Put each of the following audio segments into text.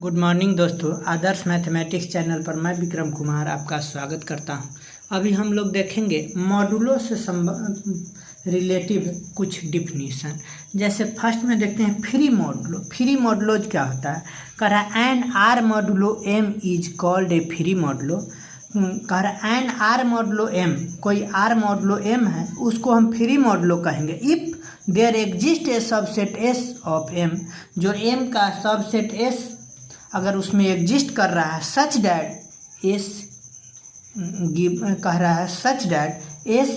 Good morning दोस्तों, आदर्श mathematics channel पर मैं विक्रम कुमार आपका स्वागत करता हूं। अभी हम लोग देखेंगे मॉडुलो से रिलेटिव कुछ डिफिनीशन। जैसे फर्स्ट में देखते हैं फ्री मॉडुलो। फ्री मॉडुलो क्या होता है? कह रहा है an R modulo M is called a free modulo. कह रहा है एन आर मॉडुलो एम, कोई आर मॉडुलो एम है उसको हम फ्री मॉडुलो कहेंगे if there exist a subset S of M, जो एम का सबसेट एस अगर उसमें एग्जिस्ट कर रहा है सच डैट एस कह रहा है such that S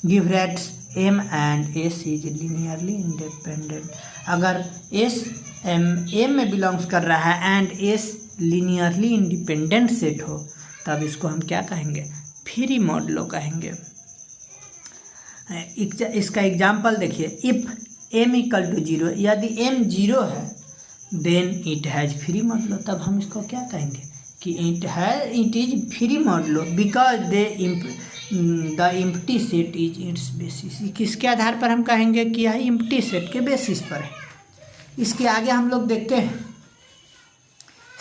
gives M and S is linearly independent. अगर एस एम में बिलोंग्स कर रहा है and S linearly independent set हो तब इसको हम क्या कहेंगे? फ्री मॉडुलो कहेंगे। इसका एग्जाम्पल देखिए, if M equal to zero, यदि एम जीरो है then it has free modulo, तब हम इसको क्या कहेंगे कि it is free modulo because the empty set is its basis. किसके आधार पर हम कहेंगे कि यह इम्प्टी सेट के बेसिस पर है? इसके आगे हम लोग देखते हैं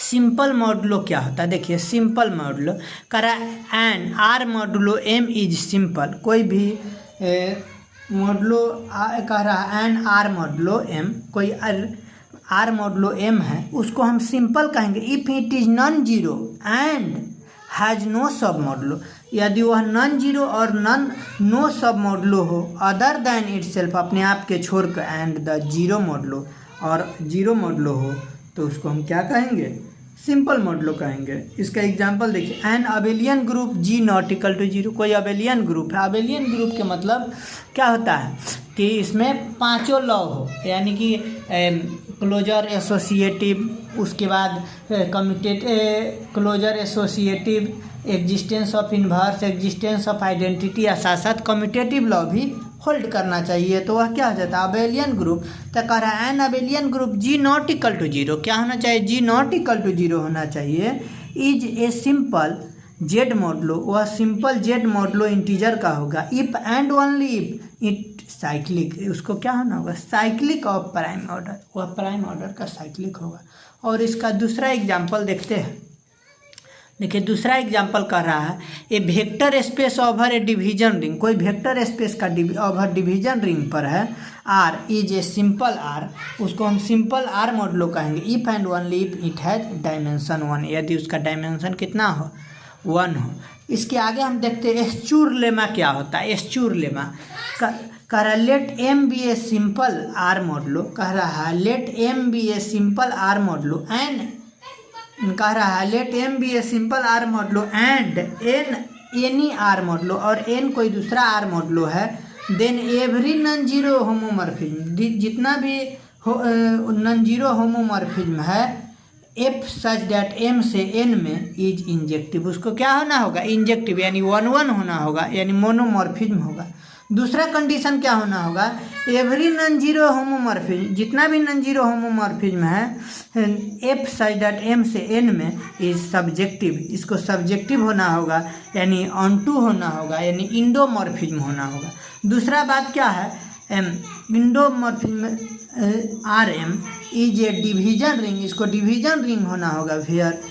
सिंपल मॉडुलो क्या होता है। देखिए सिंपल मॉडुलो कह रहा है an R modulo M is simple. कोई भी मॉडुलो कह रहा है एन आर मॉडुलो एम, कोई आर मॉडुलो एम है उसको हम सिंपल कहेंगे if it is non zero and has no sub modulo. यदि वह नॉन जीरो और नो सब मॉडुलो हो अदर देन इटसेल्फ, अपने आप के छोड़ कर, एंड द जीरो मॉडुलो और जीरो मॉडुलो हो तो उसको हम क्या कहेंगे? सिंपल मॉडुलो कहेंगे। इसका एग्जांपल देखिए, an abelian group G not equal to zero. कोई अबेलियन ग्रुप है, अबेलियन ग्रुप के मतलब क्या होता है कि इसमें पांचों लॉ हो, यानी कि क्लोजर एसोसिएटिव, उसके बाद closure associative, existence of inverse, existence of identity, या साथ साथ कम्यूटेटिव लॉ भी होल्ड करना चाहिए। तो वह क्या हो जाता है? Abelian group. तो कह रहा है an abelian group G not equal to zero. क्या होना चाहिए? G not equal to zero होना चाहिए। Is a simple Z modulo, वह सिंपल जेड मॉडुलो इंटीजर का होगा if and only if it cyclic. उसको क्या होना होगा? साइक्लिक ऑफ प्राइम ऑर्डर, वह प्राइम ऑर्डर का साइक्लिक होगा। और इसका दूसरा एग्जाम्पल देखते हैं। देखिए दूसरा एग्जाम्पल कह रहा है a vector space over a division ring. कोई वेक्टर स्पेस का ओवर डिवीजन रिंग पर है R is a simple R, उसको हम सिंपल आर मॉडुलो कहेंगे if and only if it has dimension one, यदि उसका डायमेंशन कितना हो? वन हो। इसके आगे हम देखते हैं एस्चूर लेमा क्या होता है। एस्चूर लेमा कह रहा है let M be a simple R modulo. कह रहा है let M be a simple R modulo and कह रहा है let M be a simple R modulo and N any R modulo, और एन कोई दूसरा आर मॉडुलो है, then every non zero homomorphism, जितना भी नॉन जीरो होमोमॉर्फिज्म है एफ सच दैट एम से एन में इज इंजेक्टिव। उसको क्या होना होगा? इंजेक्टिव, यानी वन वन होना होगा, यानी मोनोमॉर्फिज्म होगा। दूसरा कंडीशन क्या होना होगा? एवरी नॉन जीरो होमोमॉर्फिज्म, जितना भी नॉन जीरो होमोमॉर्फिज्म है एफ सच दैट एम से एन में इज सब्जेक्टिव। इसको सब्जेक्टिव होना होगा, यानी ऑनटू होना होगा, यानी इंडोमॉर्फिज्म होना होगा। दूसरा बात क्या है? Endomorphism R M is a division ring, इसको डिवीजन रिंग होना होगा फिर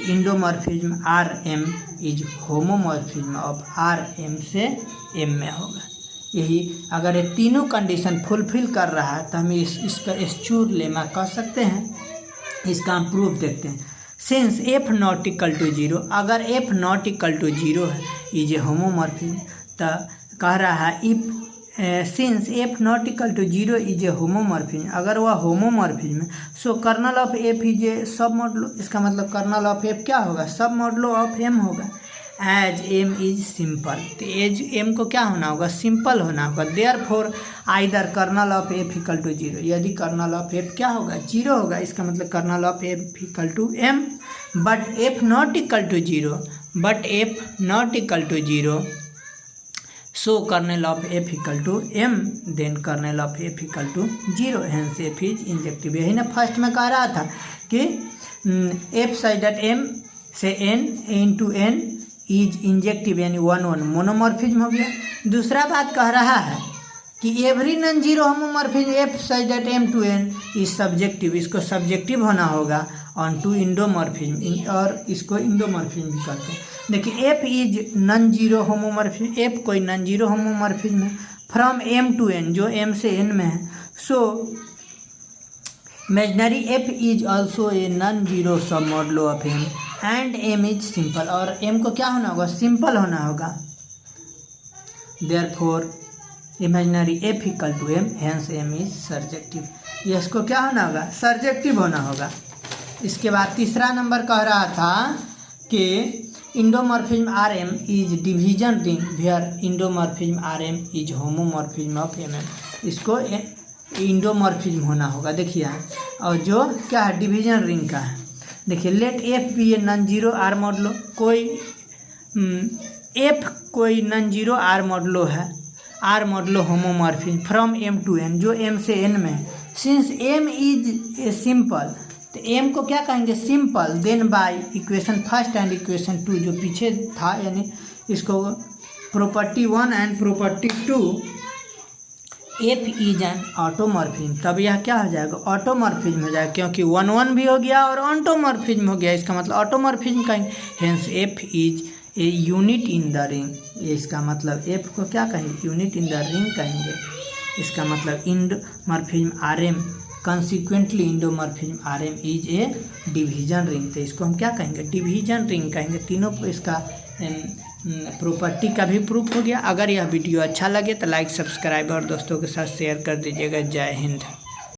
endomorphism R M is homomorphism of R M से एम में होगा। यही अगर ये तीनों कंडीशन फुलफिल कर रहा है तो हम इसका एस्चूर लेमा कह सकते हैं। इसका हम प्रूफ देखते हैं। Since F not equal to zero, अगर F not equal to zero है इज ए होमोमॉर्फिज्म, तो कह रहा है if since F not equal to zero is a homomorphism, अगर वह homomorphism so kernel of F is a sub modulo. इसका मतलब कर्नल ऑफ एफ क्या होगा? सब मॉडुलो ऑफ एम होगा। एज एम इज सिंपल, तो एज एम को क्या होना होगा? सिंपल होना होगा। Therefore either kernel of F equal to zero, यदि कर्नल ऑफ एफ क्या होगा? जीरो होगा, इसका मतलब kernel of F equal to M, but F not equal to zero, but F not equal to zero so kernel of F equal to M, then kernel of F equal to zero, hence F is injective. यही ना first में कह रहा था कि F such that M से N into N is injective, यानी one one monomorphism हो गया। दूसरा बात कह रहा है कि every non zero homomorphism F such that M to N is subjective, इसको सब्जेक्टिव होना होगा ऑन टू इंडोमॉर्फिज्म, और इसको इंडोमॉर्फिज्म भी कहते हैं। देखिए F is non zero homomorphism, F कोई नॉन जीरो होमोमॉर्फिज्म है फ्रॉम एम टू एन, जो एम से एन में है। So imaginary F is also a non zero sub modulo of M and M is simple, और M को क्या होना होगा, सिंपल होना होगा। Therefore imaginary F equal to M, hence M is surjective, ये इसको क्या होना होगा, सर्जेक्टिव होना होगा। इसके बाद तीसरा नंबर कह रहा था कि endomorphism R M is division ring where endomorphism R M is homomorphism of M M, इसको इंडोमॉर्फिज्म होना होगा। देखिए और जो क्या है डिवीजन रिंग का है। देखिए let F be a non zero R modulo, कोई एफ कोई नॉन जीरो आर मॉडलो है, R modulo homomorphism from M to N, जो एम से एन में है। Since M is a simple, तो एम को क्या कहेंगे, simple. Then by equation first and equation two, जो पीछे था, यानी इसको property 1 and property 2, F is an automorphism, तब यह क्या हो जाएगा, ऑटोमॉर्फिज्म हो जाएगा, क्योंकि 1 1 भी हो गया और ऑटोमॉर्फिज्म हो गया, इसका मतलब ऑटोमॉर्फिज्म कहेंगे। Hence F is a unit in the ring, ये इसका मतलब एफ को क्या कहेंगे, यूनिट इन द रिंग कहेंगे। इसका मतलब endomorphism R M, consequently endomorphism R M is a division ring, तो इसको हम क्या कहेंगे, डिवीजन रिंग कहेंगे। तीनों इसका प्रॉपर्टी का भी प्रूफ हो गया। अगर यह वीडियो अच्छा लगे तो लाइक सब्सक्राइब और दोस्तों के साथ शेयर कर दीजिएगा। जय हिंद।